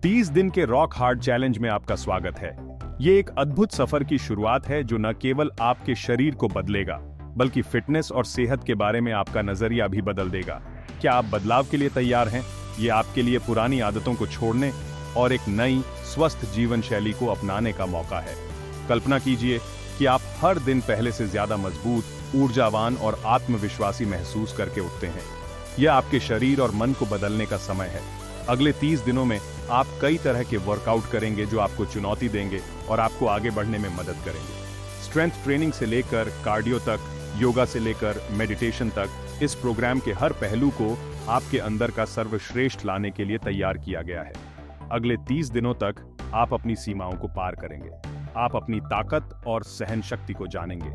30 दिन के rock hard challenge में आपका स्वागत है। ये एक अद्भुत सफर की शुरुआत है जो न केवल आपके शरीर को बदलेगा, बल्कि फिटनेस और सेहत के बारे में आपका नजरिया भी बदल देगा। क्या आप बदलाव के लिए तैयार हैं? ये आपके लिए पुरानी आदतों को छोड़ने और एक नई, स्वस्थ जीवन शैली को अपनाने का मौका है। कल्पना कीजिए कि आप हर दिन पहले से ज्यादा मजबूत, ऊर्जावान और आत्मविश्वासी महसूस करके उठते हैं। यह आपके शरीर और मन को बदलने का समय है। अगले 30 दिनों में आप कई तरह के वर्कआउट करेंगे जो आपको चुनौती देंगे और आपको आगे बढ़ने में मदद करेंगे। स्ट्रेंथ ट्रेनिंग से लेकर कार्डियो तक, योगा से लेकर मेडिटेशन तक, इस प्रोग्राम के हर पहलू को आपके अंदर का सर्वश्रेष्ठ लाने के लिए तैयार किया गया है। अगले 30 दिनों तक आप अपनी सीमाओं को पार करेंगे। आप अपनी ताकत और सहन शक्ति को जानेंगे।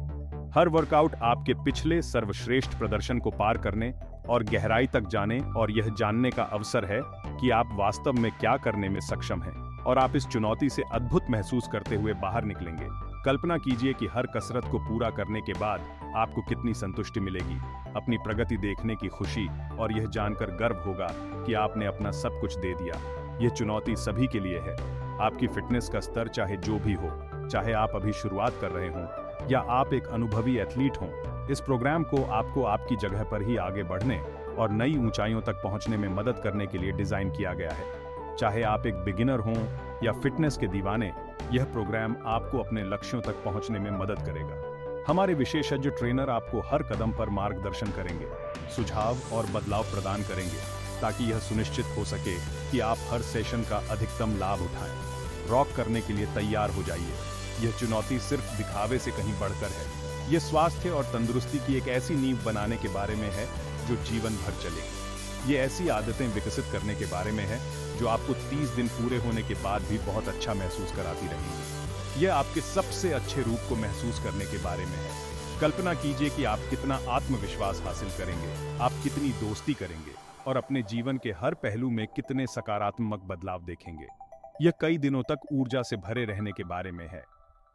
हर वर्कआउट आपके पिछले सर्वश्रेष्ठ प्रदर्शन को पार करने और गहराई तक जाने और यह जानने का अवसर है कि आप वास्तव में क्या करने में सक्षम हैं और आप इस चुनौती से अद्भुत महसूस करते हुए बाहर निकलेंगे। कल्पना कीजिए कि हर कसरत को पूरा करने के बाद आपको कितनी संतुष्टि मिलेगी, अपनी प्रगति देखने की खुशी और यह जानकर गर्व होगा कि आपने अपना सब कुछ दे दिया। यह चुनौती सभी के लिए है। आपकी फिटनेस का स्तर चाहे जो भी हो, चाहे आप अभी शुरुआत कर रहे हों या आप एक अनुभवी एथलीट हों, इस प्रोग्राम को आपको आपकी जगह पर ही आगे बढ़ने और नई ऊंचाइयों तक पहुंचने में मदद करने के लिए डिजाइन किया गया है। चाहे आप एक बिगिनर हों या फिटनेस के दीवाने, यह प्रोग्राम आपको अपने लक्ष्यों तक पहुंचने में मदद करेगा। हमारे विशेषज्ञ ट्रेनर आपको हर कदम पर मार्गदर्शन करेंगे, सुझाव और बदलाव प्रदान करेंगे ताकि यह सुनिश्चित हो सके कि आप हर सेशन का अधिकतम लाभ उठाएं। रॉक करने के लिए तैयार हो जाइए। यह चुनौती सिर्फ दिखावे से कहीं बढ़कर है। यह स्वास्थ्य और तंदुरुस्ती की एक ऐसी नींव बनाने के बारे में है जो जीवन भर चलेगी। ये ऐसी आदतें विकसित करने के बारे में है जो आपको 30 दिन पूरे होने के बाद भी बहुत अच्छा महसूस कराती रहेंगी। यह आपके सबसे अच्छे रूप को महसूस करने के बारे में है। कल्पना कीजिए कि आप कितना आत्मविश्वास हासिल करेंगे, आप कितनी दोस्ती करेंगे और अपने जीवन के हर पहलू में कितने सकारात्मक बदलाव देखेंगे। यह कई दिनों तक ऊर्जा से भरे रहने के बारे में है।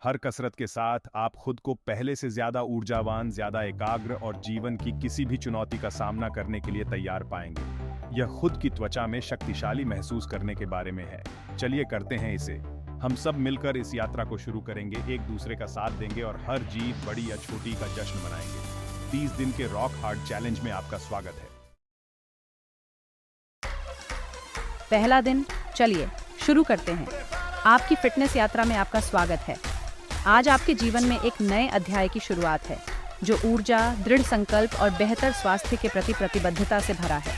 हर कसरत के साथ आप खुद को पहले से ज्यादा ऊर्जावान, ज्यादा एकाग्र और जीवन की किसी भी चुनौती का सामना करने के लिए तैयार पाएंगे। यह खुद की त्वचा में शक्तिशाली महसूस करने के बारे में है। चलिए करते हैं इसे। हम सब मिलकर इस यात्रा को शुरू करेंगे, एक दूसरे का साथ देंगे और हर जीत, बड़ी या छोटी, का जश्न मनाएंगे। 30 दिन के रॉक हार्ड चैलेंज में आपका स्वागत है। पहला दिन, चलिए शुरू करते हैं। आपकी फिटनेस यात्रा में आपका स्वागत है। आज आपके जीवन में एक नए अध्याय की शुरुआत है जो ऊर्जा, दृढ़ संकल्प और बेहतर स्वास्थ्य के प्रति प्रतिबद्धता से भरा है।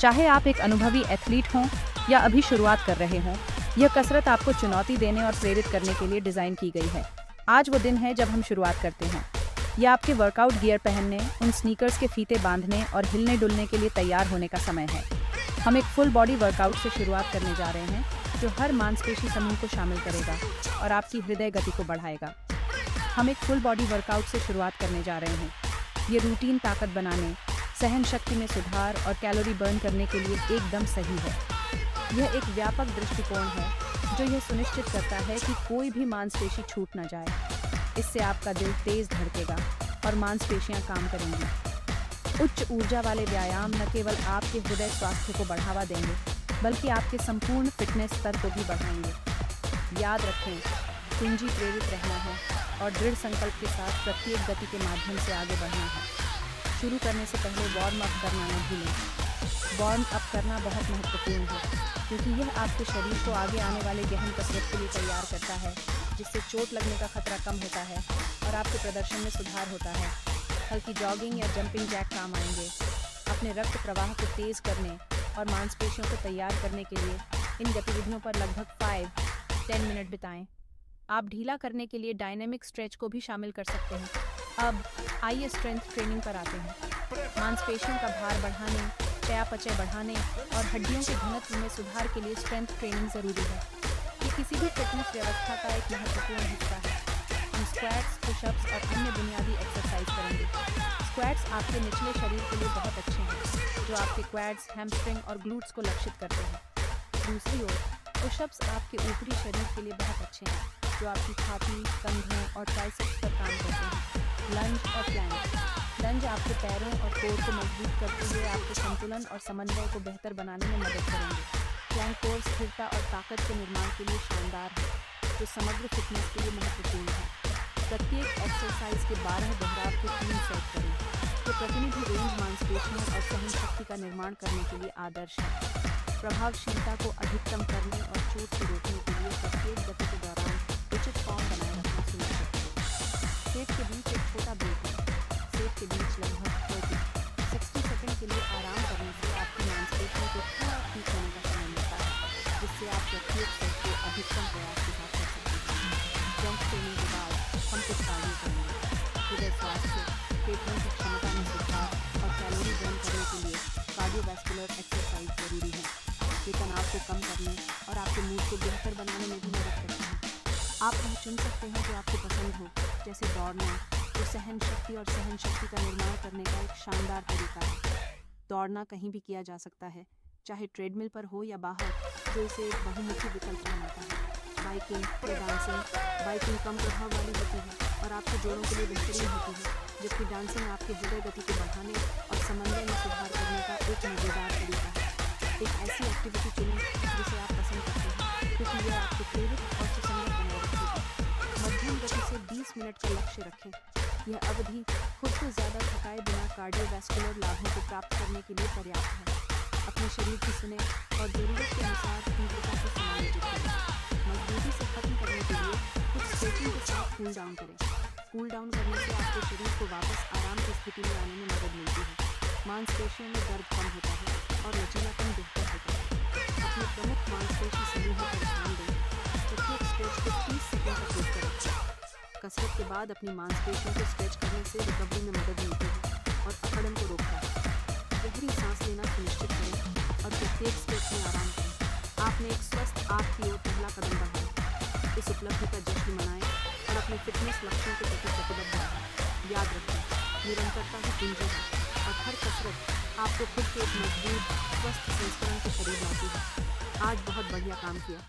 चाहे आप एक अनुभवी एथलीट हों या अभी शुरुआत कर रहे हों, यह कसरत आपको चुनौती देने और प्रेरित करने के लिए डिजाइन की गई है। आज वो दिन है जब हम शुरुआत करते हैं। यह आपके वर्कआउट गियर पहनने, उन स्नीकर्स के फीते बांधने और हिलने डुलने के लिए तैयार होने का समय है। हम एक फुल बॉडी वर्कआउट से शुरुआत करने जा रहे हैं जो हर मांसपेशी समूह को शामिल करेगा और आपकी हृदय गति को बढ़ाएगा। हम एक फुल बॉडी वर्कआउट से शुरुआत करने जा रहे हैं। ये रूटीन ताकत बनाने, सहन शक्ति में सुधार और कैलोरी बर्न करने के लिए एकदम सही है। यह एक व्यापक दृष्टिकोण है जो यह सुनिश्चित करता है कि कोई भी मांसपेशी छूट न जाए। इससे आपका दिल तेज धड़केगा और मांसपेशियां काम करेंगी। उच्च ऊर्जा वाले व्यायाम न केवल आपके हृदय स्वास्थ्य को बढ़ावा देंगे, बल्कि आपके संपूर्ण फिटनेस स्तर को भी बढ़ाएंगे। याद रखें, कुंजी प्रेरित रहना है और दृढ़ संकल्प के साथ प्रत्येक गति के माध्यम से आगे बढ़ना है। शुरू करने से पहले वार्म अप करना न भूलें। वार्म अप करना बहुत महत्वपूर्ण है क्योंकि यह आपके शरीर को आगे आने वाले गहन कसरत के लिए तैयार करता है, जिससे चोट लगने का खतरा कम होता है और आपके प्रदर्शन में सुधार होता है। हल्की जॉगिंग या जंपिंग जैक काम आएंगे। अपने रक्त प्रवाह को तेज करने और मांसपेशियों को तैयार करने के लिए इन गतिविधियों पर लगभग 5-10 मिनट बिताएं। आप ढीला करने के लिए डायनेमिक स्ट्रेच को भी शामिल कर सकते हैं। अब आइए स्ट्रेंथ ट्रेनिंग पर आते हैं। मांसपेशियों का भार बढ़ाने, चयापचय बढ़ाने और हड्डियों के घनत्व में सुधार के लिए स्ट्रेंथ ट्रेनिंग जरूरी है। ये किसी भी फिटनेस व्यवस्था का एक महत्वपूर्ण हिस्सा है। हम स्क्वैट्स, पुशअप्स और अन्य बुनियादी एक्सरसाइज करेंगे। स्क्वैट्स आपके निचले शरीर के लिए बहुत अच्छे हैं, जो आपके क्वैड्स, हैमस्ट्रिंग और ग्लूट्स को लक्षित करते हैं। दूसरी ओर, पुशअप्स आपके ऊपरी शरीर के लिए बहुत अच्छे हैं, जो आपकी छाती, कंधों और ट्राइसेप्स पर काम करते हैं। लंज और प्लैंक। लंज आपके पैरों और कोर को मजबूत करते हुए आपके संतुलन और समन्वय को बेहतर बनाने में मदद करेंगे। प्लैंक पोज स्थिरता और ताकत के निर्माण के लिए शानदार है, जो समग्र फिटनेस के लिए महत्वपूर्ण है। प्रत्येक एक्सरसाइज के 12 दोहराव के 3 सेट करें। ये प्रतिनिधि रेंज मांसपेशियों और सहन शक्ति का निर्माण करने के लिए आदर्श है। प्रभावशीलता को अधिकतम करने और चोट से रोकने के लिए प्रत्येक गति के दौरान उचित फॉर्म बनाए रखना सुनिश्चित करें। सेट के बीच एक छोटा ब्रेक लें। सेट के बीच लगभग 60 सेकंड के लिए आराम करने से आपकी मांसपेशियों को थोड़ा ठीक होने का समय मिलता है, जिससे आप प्रत्येक सेट को अधिकतम प्रयास के साथ कर सकते हैं। स्ट्रेंथ ट्रेनिंग के बाद हम कुछ कार्डियो करेंगे। हृदय स्वास्थ्य, फेफड़ों की क्षमता में सुधार और कैलोरी बर्न करने के लिए कार्डियोवैस्कुलर एक्सरसाइज जरूरी है। ये तनाव को कम करने और आपके मूड को बेहतर बनाने में भी मदद करते हैं। आप वह चुन सकते हैं जो आपको पसंद हो, जैसे दौड़ना, जो सहन शक्ति और सहन शक्ति का निर्माण करने का एक शानदार तरीका है। दौड़ना कहीं भी किया जा सकता है, चाहे ट्रेडमिल पर हो या बाहर, जो इसे एक बहुमुखी विकल्प बनाता है। बाइकिंग या डांसिंग। बाइकिंग कम प्रभाव वाली होती है और आपके जोड़ों के लिए बेहतरीन होती है, जबकि डांसिंग आपके हृदय गति को बढ़ाने और समन्वय में सुधार करने का एक मजेदार तरीका है। एक ऐसी एक्टिविटी चुनें जिसे आप पसंद करते हैं, क्योंकि यह आपको प्रेरित और सुसंगत बनाए रखेगी। मध्यम गति से 20 मिनट का लक्ष्य रखें। यह अवधि खुद को ज़्यादा थकाए बिना कार्डियोवैस्कुलर लाभों को प्राप्त करने के लिए पर्याप्त है। अपने शरीर की सुने और ज़रूरत के अनुसार तीव्रता को समायोजित करें। मजबूती से खत्म करने के लिए कुछ स्ट्रेचिंग के साथ कूल डाउन करें। कूल डाउन करने से आपके शरीर को वापस आराम की स्थिति में आने में मदद मिलती है। मांसपेशियों में दर्द कम होता है और लचीलापन बेहतर होता है। अपने प्रमुख मांसपेशी समूहों पर ध्यान दें। प्रत्येक स्ट्रेच को 30 सेकंड तक रोक कर रखें। कसरत के बाद अपनी मांसपेशियों को स्ट्रेच करने से रिकवरी में मदद मिलती है और अकड़न को रोकता है। गहरी सांस लेना सुनिश्चित करें और प्रत्येक स्ट्रेच में आराम करें। आपने एक स्वस्थ आप की ओर पहला कदम बढ़ाया। इस उपलब्धि का जश्न मनाएं और अपने फिटनेस लक्ष्यों के प्रति प्रतिबद्ध रहें। याद रखें, निरंतरता ही कुंजी है और हर कसरत आपको खुद के एक मजबूत, स्वस्थ संस्करण के करीब लाती है। आज बहुत बढ़िया काम किया।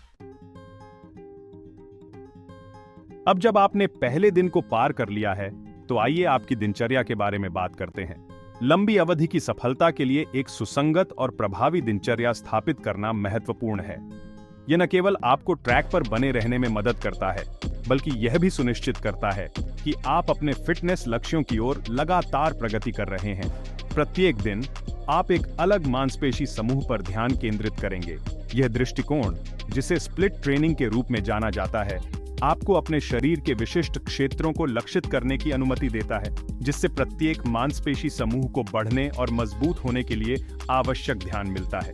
अब जब आपने पहले दिन को पार कर लिया है, तो आइए आपकी दिनचर्या के बारे में बात करते हैं। लंबी अवधि की सफलता के लिए एक सुसंगत और प्रभावी दिनचर्या स्थापित करना महत्वपूर्ण है। यह न केवल आपको ट्रैक पर बने रहने में मदद करता है, बल्कि यह भी सुनिश्चित करता है कि आप अपने फिटनेस लक्ष्यों की ओर लगातार प्रगति कर रहे हैं। प्रत्येक दिन आप एक अलग मांसपेशी समूह पर ध्यान केंद्रित करेंगे। यह दृष्टिकोण, जिसे स्प्लिट ट्रेनिंग के रूप में जाना जाता है, आपको अपने शरीर के विशिष्ट क्षेत्रों को लक्षित करने की अनुमति देता है, जिससे प्रत्येक मांसपेशी समूह को बढ़ने और मजबूत होने के लिए आवश्यक ध्यान मिलता है।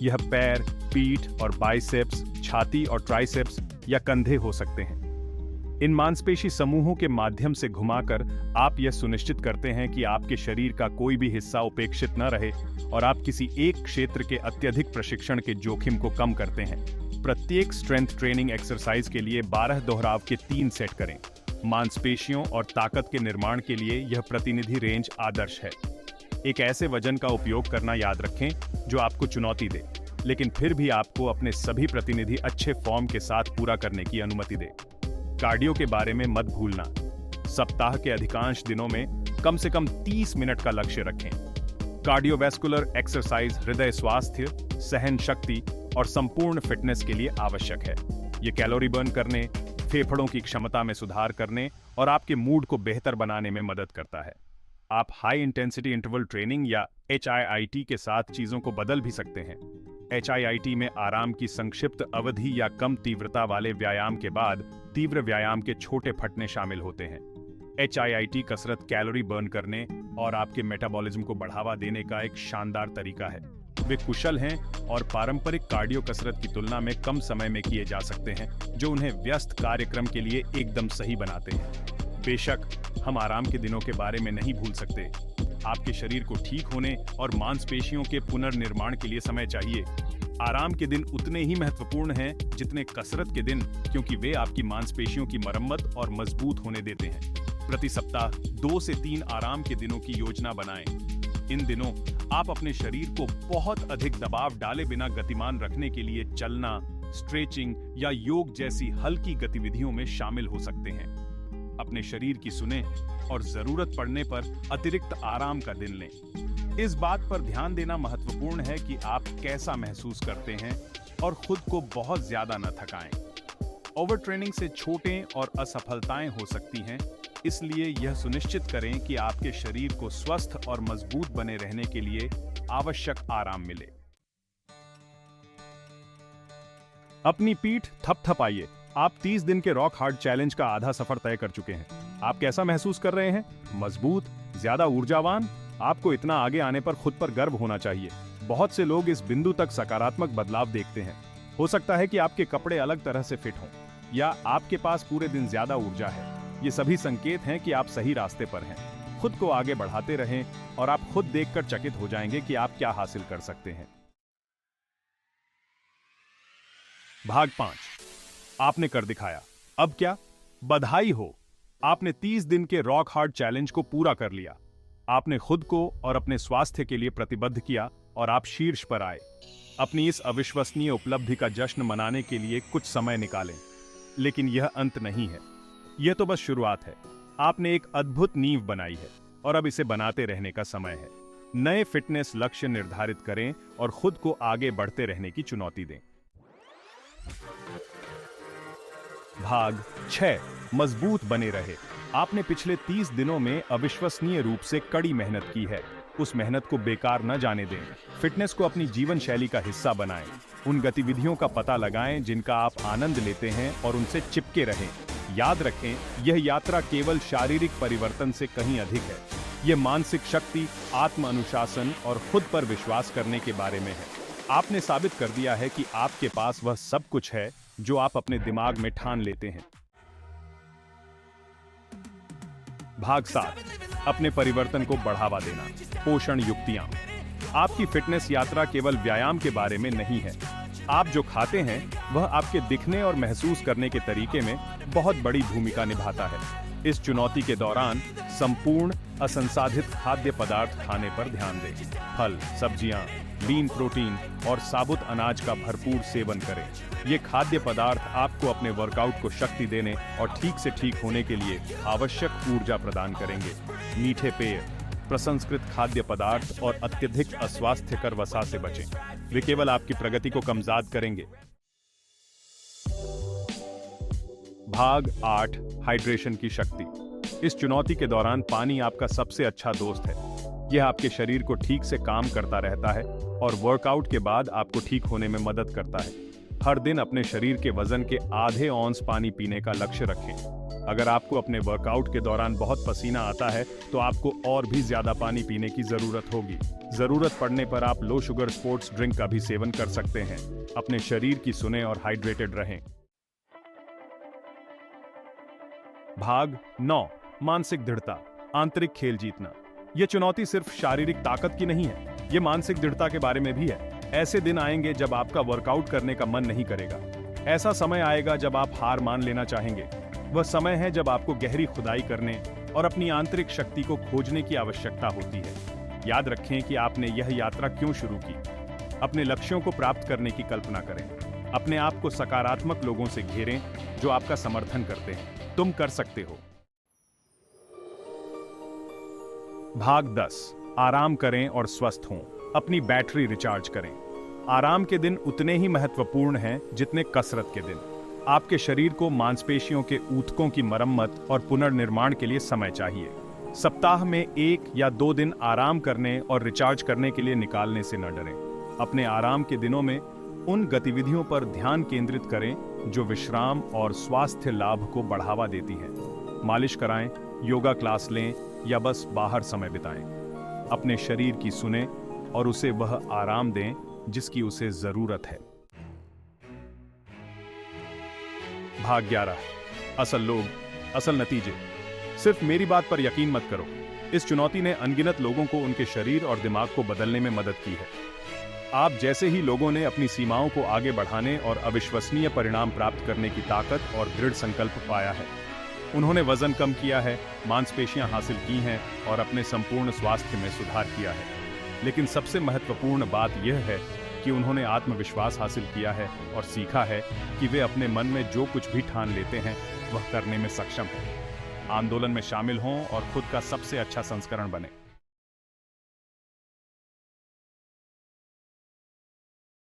यह पैर, पीठ और बाइसेप्स, छाती और ट्राइसेप्स या कंधे हो सकते हैं। इन मांसपेशी समूहों के माध्यम से घुमाकर आप यह सुनिश्चित करते हैं कि आपके शरीर का कोई भी हिस्सा उपेक्षित न रहे और आप किसी एक क्षेत्र के अत्यधिक प्रशिक्षण के जोखिम को कम करते हैं। प्रत्येक स्ट्रेंथ ट्रेनिंग एक्सरसाइज के लिए 12 दोहराव के 3 सेट करें। मांसपेशियों और ताकत के निर्माण के लिए यह प्रतिनिधि रेंज आदर्श है। एक ऐसे वजन का उपयोग करना याद रखें जो आपको चुनौती दे, लेकिन फिर भी आपको अपने सभी प्रतिनिधि अच्छे फॉर्म के साथ पूरा करने की अनुमति दे। कार्डियो के बारे में मत भूलना। सप्ताह के अधिकांश दिनों में कम से कम 30 मिनट का लक्ष्य रखें। कार्डियोवैस्कुलर एक्सरसाइज हृदय स्वास्थ्य, सहन शक्ति और संपूर्ण फिटनेस के लिए आवश्यक है। ये कैलोरी बर्न करने, फेफड़ों की क्षमता में सुधार करने और आपके मूड को बेहतर बनाने में मदद करता है। आप हाई इंटेंसिटी इंटरवल ट्रेनिंग या HIIT के साथ चीजों को बदल भी सकते हैं। HIIT में आराम की संक्षिप्त अवधि या कम तीव्रता वाले व्यायाम के बाद तीव्र व्यायाम के छोटे फटने शामिल होते हैं। HIIT कसरत कैलोरी बर्न करने और आपके मेटाबॉलिज्म को बढ़ावा देने का एक शानदार तरीका है। वे कुशल हैं और पारंपरिक कार्डियो कसरत की तुलना में कम समय में किए जा सकते हैं, जो उन्हें व्यस्त कार्यक्रम के लिए एकदम सही बनाते हैं। बेशक हम आराम के दिनों के बारे में नहीं भूल सकते। आपके शरीर को ठीक होने और मांसपेशियों के पुनर्निर्माण के लिए समय चाहिए। आराम के दिन उतने ही महत्वपूर्ण हैं जितने कसरत के दिन, क्योंकि वे आपकी मांसपेशियों की मरम्मत और मजबूत होने देते हैं। प्रति सप्ताह 2 से 3 आराम के दिनों की योजना बनाएं। इन दिनों आप अपने शरीर को बहुत अधिक दबाव डाले बिना गतिमान रखने के लिए चलना, स्ट्रेचिंग या योग जैसी हल्की गतिविधियों में शामिल हो सकते हैं। अपने शरीर की सुने और जरूरत पड़ने पर अतिरिक्त आराम का दिन लें। इस बात पर ध्यान देना महत्वपूर्ण है कि आप कैसा महसूस करते हैं और खुद को बहुत ज्यादा न थकाएं। ओवर ट्रेनिंग से चोटें और असफलताएं हो सकती हैं, इसलिए यह सुनिश्चित करें कि आपके शरीर को स्वस्थ और मजबूत बने रहने के लिए आवश्यक आराम मिले। अपनी पीठ थपथपाइए। आप 30 दिन के रॉक हार्ड चैलेंज का आधा सफर तय कर चुके हैं। आप कैसा महसूस कर रहे हैं? मजबूत, ज्यादा ऊर्जावान? आपको इतना आगे आने पर खुद पर गर्व होना चाहिए। बहुत से लोग इस बिंदु तक सकारात्मक बदलाव देखते हैं। हो सकता है कि आपके कपड़े अलग तरह से फिट हों, या आपके पास पूरे दिन ज्यादा ऊर्जा है। ये सभी संकेत हैं कि आप सही रास्ते पर हैं। खुद को आगे बढ़ाते रहें और आप खुद देखकर चकित हो जाएंगे कि आप क्या हासिल कर सकते हैं। भाग 5, आपने कर दिखाया। अब क्या? बधाई हो, आपने 30 दिन के रॉक हार्ड चैलेंज को पूरा कर लिया। आपने खुद को और अपने स्वास्थ्य के लिए प्रतिबद्ध किया और आप शीर्ष पर आए। अपनी इस अविश्वसनीय उपलब्धि का जश्न मनाने के लिए कुछ समय निकालें। लेकिन यह अंत नहीं है, यह तो बस शुरुआत है। आपने एक अद्भुत नींव बनाई है और अब इसे बनाते रहने का समय है। नए फिटनेस लक्ष्य निर्धारित करें और खुद को आगे बढ़ते रहने की चुनौती दें। भाग 6, मजबूत बने रहे। आपने पिछले 30 दिनों में अविश्वसनीय रूप से कड़ी मेहनत की है। उस मेहनत को बेकार न जाने दें। फिटनेस को अपनी जीवन शैली का हिस्सा बनाएं। उन गतिविधियों का पता लगाएं जिनका आप आनंद लेते हैं और उनसे चिपके रहें। याद रखें, यह यात्रा केवल शारीरिक परिवर्तन से कहीं अधिक है। यह मानसिक शक्ति, आत्म अनुशासन और खुद पर विश्वास करने के बारे में है। आपने साबित कर दिया है कि आपके पास वह सब कुछ है जो आप अपने दिमाग में ठान लेते हैं। भाग 7, अपने परिवर्तन को बढ़ावा देना। पोषण युक्तियां। आपकी फिटनेस यात्रा केवल व्यायाम के बारे में नहीं है। आप जो खाते हैं वह आपके दिखने और महसूस करने के तरीके में बहुत बड़ी भूमिका निभाता है। इस चुनौती के दौरान संपूर्ण असंसाधित खाद्य पदार्थ खाने पर ध्यान दें। फल, सब्जियां, लीन प्रोटीन और साबुत अनाज का भरपूर सेवन करें। ये खाद्य पदार्थ आपको अपने वर्कआउट को शक्ति देने और ठीक से ठीक होने के लिए आवश्यक ऊर्जा प्रदान करेंगे। मीठे पेय, प्रसंस्कृत खाद्य पदार्थ और अत्यधिक अस्वास्थ्यकर वसा से बचें। वे केवल आपकी प्रगति को कमज़ाद करेंगे। भाग 8, हाइड्रेशन की शक्ति। इस चुनौती के दौरान पानी आपका सबसे अच्छा दोस्त है। यह आपके शरीर को ठीक से काम करता रहता है और वर्कआउट के बाद आपको ठीक होने में मदद करता है। हर दिन अपने शरीर के वजन के आधे औंस पानी पीने का लक्ष्य रखें। अगर आपको अपने वर्कआउट के दौरान बहुत पसीना आता है तो आपको और भी ज्यादा पानी पीने की जरूरत होगी। जरूरत पड़ने पर आप लो शुगर स्पोर्ट्स ड्रिंक का भी सेवन कर सकते हैं। अपने शरीर की सुने और हाइड्रेटेड रहें। भाग 9, मानसिक दृढ़ता। आंतरिक खेल जीतना। यह चुनौती सिर्फ शारीरिक ताकत की नहीं है, यह मानसिक दृढ़ता के बारे में भी है। ऐसे दिन आएंगे जब आपका वर्कआउट करने का मन नहीं करेगा। ऐसा समय आएगा जब आप हार मान लेना चाहेंगे। वह समय है जब आपको गहरी खुदाई करने और अपनी आंतरिक शक्ति को खोजने की आवश्यकता होती है। याद रखें कि आपने यह यात्रा क्यों शुरू की। अपने लक्ष्यों को प्राप्त करने की कल्पना करें। अपने आप को सकारात्मक लोगों से घेरें जो आपका समर्थन करते हैं। तुम कर सकते हो। भाग 10, आराम करें और स्वस्थ हों। अपनी बैटरी रिचार्ज करें। आराम के दिन उतने ही महत्वपूर्ण हैं जितने कसरत के दिन। आपके शरीर को मांसपेशियों के ऊतकों की मरम्मत और पुनर्निर्माण के लिए समय चाहिए। सप्ताह में 1 या 2 दिन आराम करने और रिचार्ज करने के लिए निकालने से न डरें। अपने आराम के दिनों में उन गतिविधियों पर ध्यान केंद्रित करें जो विश्राम और स्वास्थ्य लाभ को बढ़ावा देती हैं। मालिश कराएं, योगा क्लास लें या बस बाहर समय बिताएं। अपने शरीर की सुने और उसे वह आराम दें जिसकी उसे जरूरत है। भाग 11, असल लोग, असल नतीजे। सिर्फ मेरी बात पर यकीन मत करो। इस चुनौती ने अनगिनत लोगों को उनके शरीर और दिमाग को बदलने में मदद की है। आप जैसे ही लोगों ने अपनी सीमाओं को आगे बढ़ाने और अविश्वसनीय परिणाम प्राप्त करने की ताकत और दृढ़ संकल्प पाया है। उन्होंने वजन कम किया है, मांसपेशियां हासिल की हैं और अपने संपूर्ण स्वास्थ्य में सुधार किया है। लेकिन सबसे महत्वपूर्ण बात यह है कि उन्होंने आत्मविश्वास हासिल किया है और सीखा है कि वे अपने मन में जो कुछ भी ठान लेते हैं वह करने में सक्षम हैं। आंदोलन में शामिल हों और खुद का सबसे अच्छा संस्करण बने।